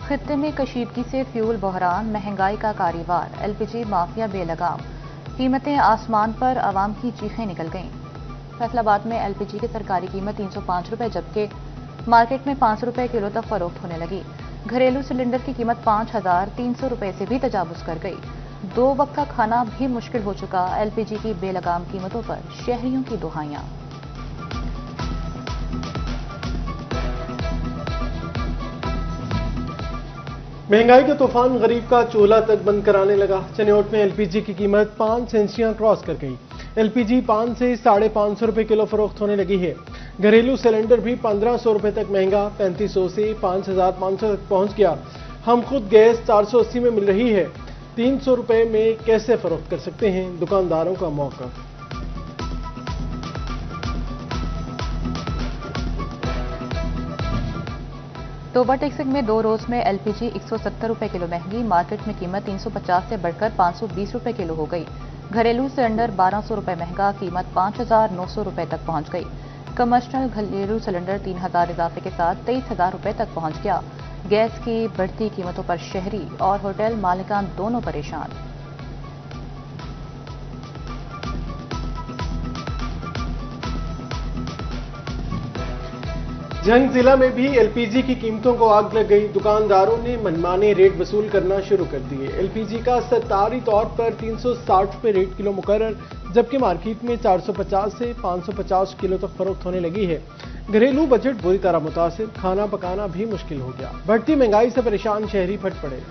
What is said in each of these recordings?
खित्ते में कशीदगी से फ्यूल बहरान, महंगाई का कारीवार, एलपीजी माफिया बेलगाम, कीमतें आसमान पर, आवाम की चीखें निकल गईं। फैसलाबाद में एलपीजी की सरकारी कीमत 305 रुपए जबकि मार्केट में 500 रुपए किलो तक फरोख्त होने लगी। घरेलू सिलेंडर की कीमत 5,300 रुपए से भी तजावुज कर गई। 2 वक्त का खाना भी मुश्किल हो चुका। एलपीजी की बेलगाम कीमतों पर शहरियों की दुहाइयां। महंगाई का तूफान गरीब का चूल्हा तक बंद कराने लगा। चनियोट में एलपीजी की कीमत 5 सेंचियां क्रॉस कर गई। एलपीजी 5 से 550 रुपए किलो फरोख्त होने लगी है। घरेलू सिलेंडर भी 1500 रुपए तक महंगा 3500 से 5500 तक पहुंच गया। हम खुद गैस 480 में मिल रही है। 300 रुपए में कैसे फरोख्त कर सकते हैं, दुकानदारों का मौका। तोबा टेक्सिंग में 2 रोज में एलपीजी 170 रुपए किलो महंगी। मार्केट में कीमत 350 से बढ़कर 520 रुपए किलो हो गई। घरेलू सिलेंडर 1200 रुपए महंगा, कीमत 5,900 रुपए तक पहुंच गई। कमर्शियल घरेलू सिलेंडर 3,000 इजाफे के साथ 23,000 रुपए तक पहुंच गया। गैस की बढ़ती कीमतों पर शहरी और होटल मालिकान दोनों परेशान। जंग जिला में भी एलपीजी की कीमतों को आग लग गई। दुकानदारों ने मनमाने रेट वसूल करना शुरू कर दिए। एलपीजी का सरकारी तौर पर 360 रुपए रेट किलो मुकर्रर, जबकि मार्केट में 450 से 550 किलो तक फरोख्त होने लगी है। घरेलू बजट बुरी तरह मुतासिर, खाना पकाना भी मुश्किल हो गया। बढ़ती महंगाई से परेशान शहरी फट पड़े।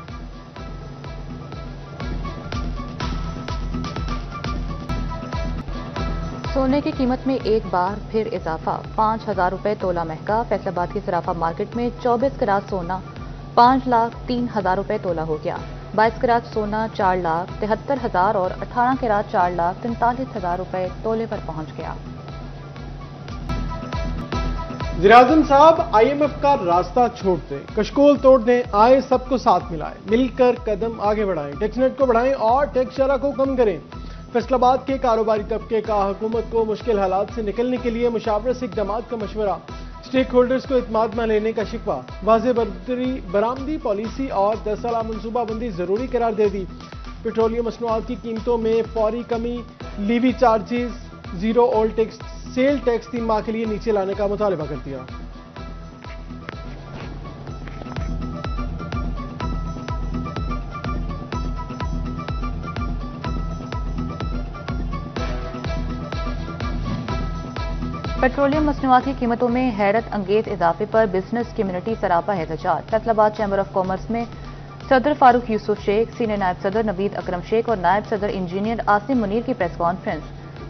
सोने की कीमत में एक बार फिर इजाफा, 5,000 रुपए तोला महंगा। फैसलाबाद की सराफा मार्केट में 24 कैरात सोना 5,03,000 रुपए तोला हो गया। 22 कैरात सोना 4,73,000 और 18 कैरात 4,43,000 रुपए तोले पर पहुंच गया। वज़ीर-ए-आज़म साहब आईएमएफ का रास्ता छोड़ दें, कशकोल तोड़ दें, आए सबको साथ मिलाएं, मिलकर कदम आगे बढ़ाएं, टैक्स नेट को बढ़ाएं और टैक्स शरह को कम करें। फैसलाबाद के कारोबारी तबके का हुकूमत को मुश्किल हालात से निकलने के लिए मुशावरत से इक़दामात का मशवरा। स्टेक होल्डर्स को इत्मीनान में लेने का शिकवा। वाज़ेह बरामदी पॉलिसी और 10 साला मनसूबाबंदी जरूरी करार दे दी। पेट्रोलियम मसनूआत की कीमतों में फौरी कमी, levy charges, zero oil tax, sale tax 3 माह के लिए नीचे लाने का मुतालबा कर दिया। पेट्रोलियम मसनूआत की कीमतों में हैरत अंगेज इजाफे पर बिजनेस कम्युनिटी सरापा एहतजाज। फैसलाबाद चैम्बर ऑफ कॉमर्स में सदर फारूक यूसुफ शेख, सीनियर नायब सदर नवीद अकरम शेख और नायब सदर इंजीनियर आसिम मुनीर की प्रेस कॉन्फ्रेंस।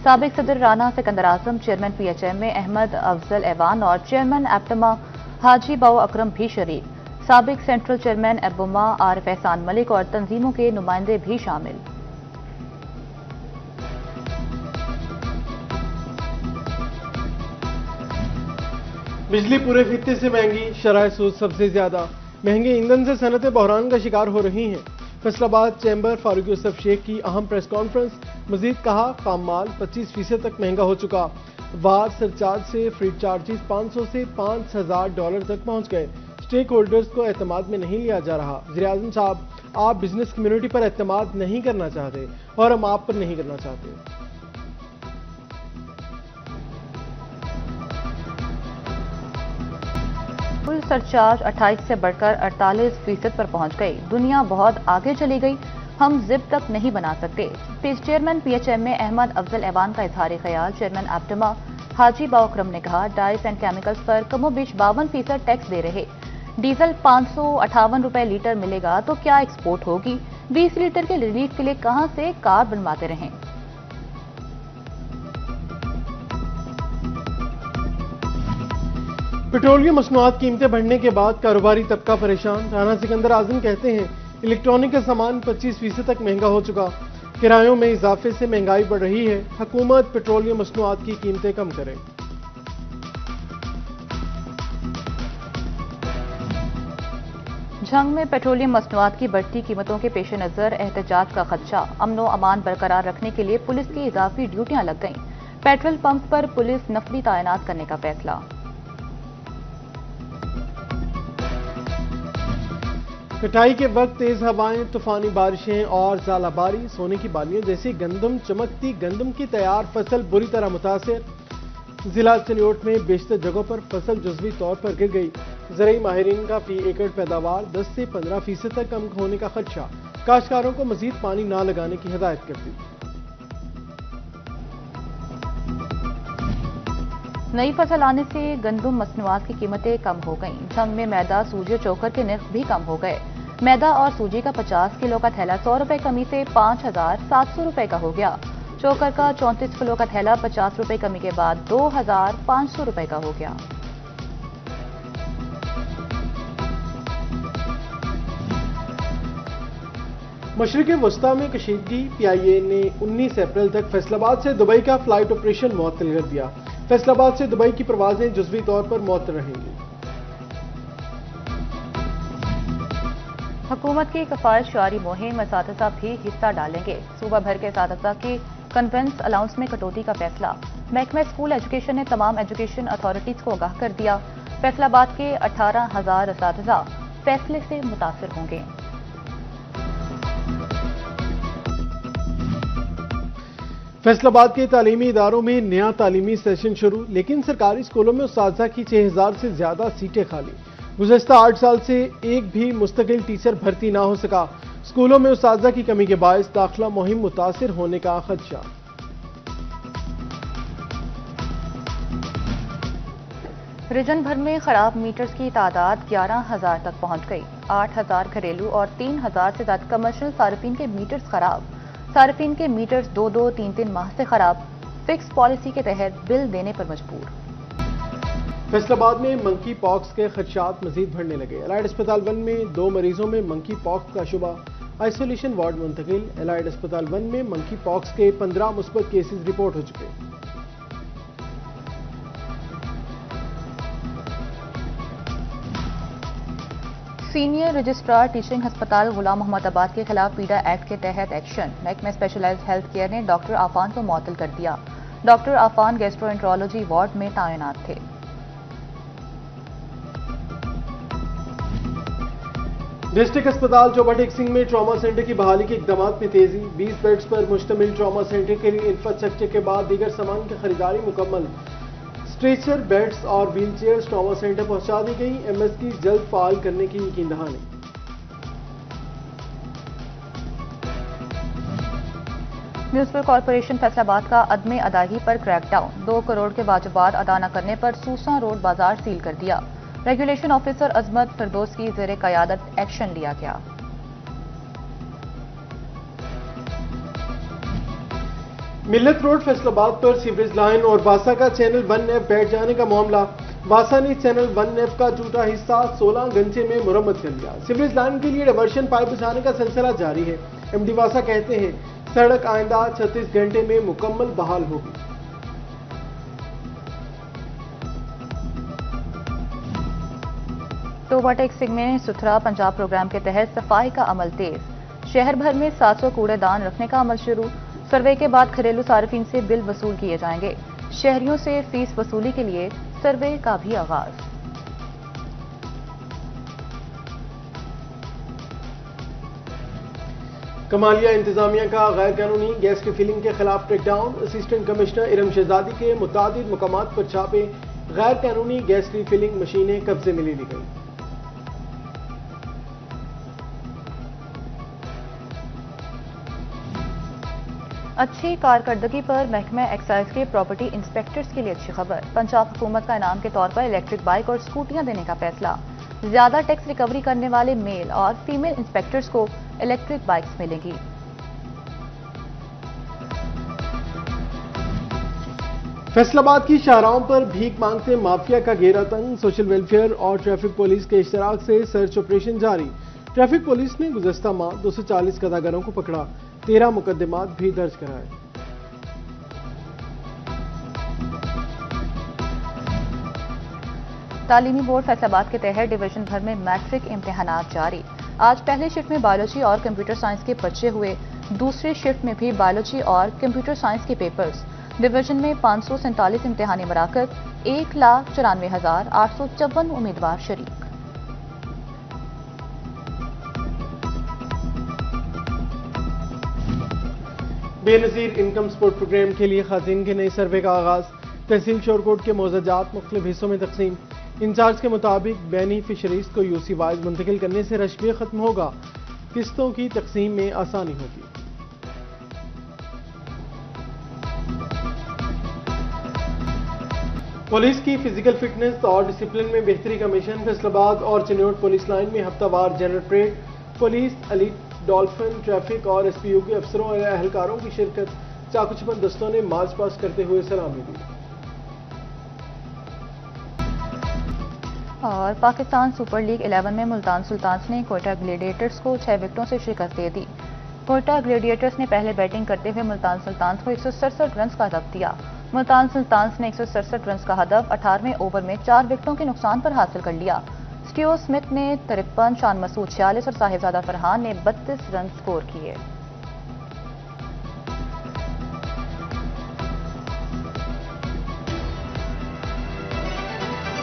साबिक सदर राना सिकंदर आजम, चेयरमैन पीएचएम में अहमद अफजल ऐवान और चेयरमैन एप्टमा हाजी बाऊ अकरम भी शरीक। साबिक सेंट्रल चेयरमैन एबुमा आरिफ एहसान मलिक और तंजीमों के नुमाइंदे भी शामिल। बिजली पूरे खित्ते से महंगी, शरह सूद सबसे ज्यादा। महंगे ईंधन से सनतें बहरान का शिकार हो रही हैं। फैसलाबाद चैम्बर फारूक यूसुफ शेख की अहम प्रेस कॉन्फ्रेंस। मजीद कहा, खाम माल 25% तक महंगा हो चुका। वार सरचार्ज से फ्रीड चार्जेस 500 से $5,000 तक पहुंच गए। स्टेक होल्डर्स को एतमाद में नहीं लिया जा रहा। वज़ीर-ए-आज़म साहब, आप बिजनेस कम्युनिटी पर एतमाद नहीं करना चाहते और हम आप पर नहीं करना चाहते। फुल सरचार्ज 28 से बढ़कर 48% पर पहुंच गई। दुनिया बहुत आगे चली गई, हम जिप तक नहीं बना सकते। चेयरमैन पीएचएम में अहमद अफजल ऐवान का इजहार ख्याल। चेयरमैन एप्टमा हाजी बाऊ अकरम ने कहा, डाइस एंड केमिकल्स पर कमोबेश 52% टैक्स दे रहे। डीजल 558 रुपए लीटर मिलेगा तो क्या एक्सपोर्ट होगी? 20 लीटर के रिलीफ के लिए कहां से कार बनवाते रहें। पेट्रोलियम मसनूआत कीमतें बढ़ने के बाद कारोबारी तबका परेशान। राना सिकंदर आजम कहते हैं, इलेक्ट्रॉनिक का सामान 25% तक महंगा हो चुका। किरायों में इजाफे से महंगाई बढ़ रही है। हुकूमत पेट्रोलियम मसनूआत की कीमतें कम करे। जंग में पेट्रोलियम मसनूआत की बढ़ती कीमतों के पेश नजर एहतजाज का खदशा। अमनो अमान बरकरार रखने के लिए पुलिस की इजाफी ड्यूटियां लग गईं। पेट्रोल पंप पर पुलिस नफरी तैनात करने का फैसला। कटाई के वक्त तेज हवाएं, तूफानी बारिशें और ज़ालाबारी, सोने की बालियों जैसी गंदम चमकती गंदम की तैयार फसल बुरी तरह मुतासिर। जिला चिन्योट में बेशतर जगहों पर फसल जुज़वी तौर पर गिर गई। ज़राई माहिरीन का फी एकड़ पैदावार 10 से 15% तक कम होने का खदशा। काश्तकारों को मजीद पानी ना लगाने की हिदायत कर दी। नई फसल आने से गंदम मसनूआत की कीमतें कम हो गईं। झंग में मैदा, सूजी और चोकर के नर्ख भी कम हो गए। मैदा और सूजी का 50 किलो का थैला 100 रुपए कमी से 5,700 रुपए का हो गया। चोकर का 34 किलो का थैला 50 रुपए कमी के बाद 2,500 रुपए का हो गया। मशरिक़ वस्ता में कशीदगी। PIA ने 19 अप्रैल तक फैसलाबाद से दुबई का फ्लाइट ऑपरेशन मुअत्तल कर दिया। फैसलाबाद से दुबई की परवाजें जुज़वी तौर पर मुअत्तल रहेंगी। हुकूमत की कफायत शुआरी मुहिम में असातिज़ा भी हिस्सा डालेंगे। सूबा भर के असातिज़ा की कन्वेंस अलाउंस में कटौती का फैसला। महकमा स्कूल एजुकेशन ने तमाम एजुकेशन अथॉरिटीज को आगाह कर दिया। फैसलाबाद के 18,000 असातिज़ा फैसले से मुतासिर होंगे। फैसलाबाद के तालीमी इदारों में नया तालीमी सेशन शुरू, लेकिन सरकारी स्कूलों में उस्ताज़ा की 6,000 से ज्यादा सीटें खाली। गुज़श्ता 8 साल से एक भी मुस्तकिल टीचर भर्ती ना हो सका। स्कूलों में उस्ताज़ा की कमी के बायस दाखिला मुहिम मुतासिर होने का खदशा। रीजन भर में खराब मीटर्स की तादाद 11,000 तक पहुंच गई। 8,000 घरेलू और 3,000 से ज्यादा कमर्शियल सार्फिन के मीटर्स खराब। सार्फिन के मीटर्स 2-2, 3-3 माह से खराब। फिक्स पॉलिसी के तहत बिल देने पर मजबूर। फैसलाबाद में मंकी पॉक्स के खदशात मजीद बढ़ने लगे। एलाइड अस्पताल 1 में 2 मरीजों में मंकी पॉक्स का शुबा। आइसोलेशन वार्ड मुंतकिल। एलाइड अस्पताल 1 में मंकी पॉक्स के 15 मुस्बत केसेस रिपोर्ट हो चुके। सीनियर रजिस्ट्रार टीचिंग अस्पताल गुलाम मोहम्मदाबाद के खिलाफ पीडा एक्ट के तहत एक्शन। महकमा स्पेशलाइज्ड हेल्थ केयर ने डॉक्टर आफान को मुअत्तल कर दिया। डॉक्टर आफान गैस्ट्रोएंट्रोलॉजी वार्ड में तैनात थे। डिस्ट्रिक्ट अस्पताल चौबा टेक सिंह में ट्रॉमा सेंटर की बहाली के इकदाम में तेजी। 20 बेड्स पर मुश्तमिल ट्रॉमा सेंटर के लिए इंफ्रास्ट्रक्चर के बाद दीगर सामान की खरीदारी मुकम्मल। स्ट्रेचर, बेड्स और व्हील चेयर्स ट्रॉमा सेंटर पहुंचा दी गई। MS की जल्द फाल करने की यकीन दहानी। म्यूनिसिपल कॉर्पोरेशन फैसलाबाद का अदम अदायगी पर क्रैकडाउन। 2 करोड़ के वाजिबात अदा न करने पर सूसा रोड बाजार सील कर दिया। रेगुलेशन ऑफिसर अजमत फिरदौस की ज़ेर क़यादत एक्शन लिया गया। मिल्लत रोड फैसलाबाद पर सीवरेज लाइन और वासा का चैनल 1F बैठ जाने का मामला। वासा ने चैनल 1F का टूटा हिस्सा 16 घंटे में मुरम्मत कर लिया। सीवरेज लाइन के लिए डायवर्शन पाइप बिछाने का सिलसिला जारी है। MD वासा कहते हैं सड़क आइंदा 36 घंटे में मुकम्मल बहाल होगी। चौबा टेक सिंह में सुथरा पंजाब प्रोग्राम के तहत सफाई का अमल तेज। शहर भर में 700 कूड़ेदान रखने का अमल शुरू। सर्वे के बाद घरेलू सार्फिन से बिल वसूल किए जाएंगे। शहरियों से फीस वसूली के लिए सर्वे का भी आगाज। कमालिया इंतजामिया का गैर कानूनी गैस रिफिलिंग के खिलाफ टेकडाउन। असिस्टेंट कमिश्नर इरम शहजादी के मुतादिद मकामात पर छापे। गैर कानूनी गैस रिफिलिंग मशीनें कब्जे में ले ली गई। अच्छी कारकर्दगी पर महकमा एक्साइज के प्रॉपर्टी इंस्पेक्टर्स के लिए अच्छी खबर। पंजाब हुकूमत का इनाम के तौर पर इलेक्ट्रिक बाइक और स्कूटियां देने का फैसला। ज्यादा टैक्स रिकवरी करने वाले मेल और फीमेल इंस्पेक्टर्स को इलेक्ट्रिक बाइक्स मिलेंगी। फैसलाबाद की शाहराहों पर भीख मांगते माफिया का घेरा तंग। सोशल वेलफेयर और ट्रैफिक पुलिस के इश्तराक से सर्च ऑपरेशन जारी। ट्रैफिक पुलिस ने गुज़श्ता माह 240 गदागरों को पकड़ा। 13 मुकदमात भी दर्ज कराए। तालीमी बोर्ड फैसलाबाद के तहत डिवीजन भर में मैट्रिक इम्तिहानात जारी। आज पहले शिफ्ट में बायोलॉजी और कंप्यूटर साइंस के पर्चे हुए। दूसरी शिफ्ट में भी बायोलॉजी और कंप्यूटर साइंस के पेपर्स। डिवीजन में 547 इम्तिहानी मराकज। 1,94,854 उम्मीदवार शरीक। بے نظیر انکم سپورٹ پروگرام کے لیے خواتین کے نئے سروے کا آغاز، تحصیل شورکوٹ کے موضوعات مختلف حصوں میں تقسیم، انچارج کے مطابق بینیفیشریز کو یو سی وائز منتقل کرنے سے رش بھی ختم ہوگا، قسطوں کی تقسیم میں آسانی ہوگی۔ پولیس کی فزیکل فٹنس اور ڈسپلن میں بہتری کا مشن، فیصل آباد اور چنیوٹ پولیس لائن میں ہفتہ وار general parade, police elite dolphin traffic اور ایس پی یو کے افسروں اور اہلکاروں کی شرکت، چاق و چوبند دستوں نے مارچ پاس کرتے ہوئے سلامی دی۔ اور پاکستان سپر لیگ 11 میں ملتان سلطانز نے کوئٹہ گلیڈیٹرز کو 6 وکٹوں سے شکست دے دی۔ کوئٹہ گلیڈیٹرز نے پہلے بیٹنگ کرتے ہوئے ملتان سلطانز کو 167 رنز کا ہدف دیا۔ ملتان سلطانز نے 167 رنز کا ہدف 18ویں اوور میں 4 وکٹوں کے نقصان پر حاصل کر لیا۔ سٹیو سمتھ نے 53، شان مسعود 46 اور صاحبزادہ فرحان نے 32 رنز سکور کیے۔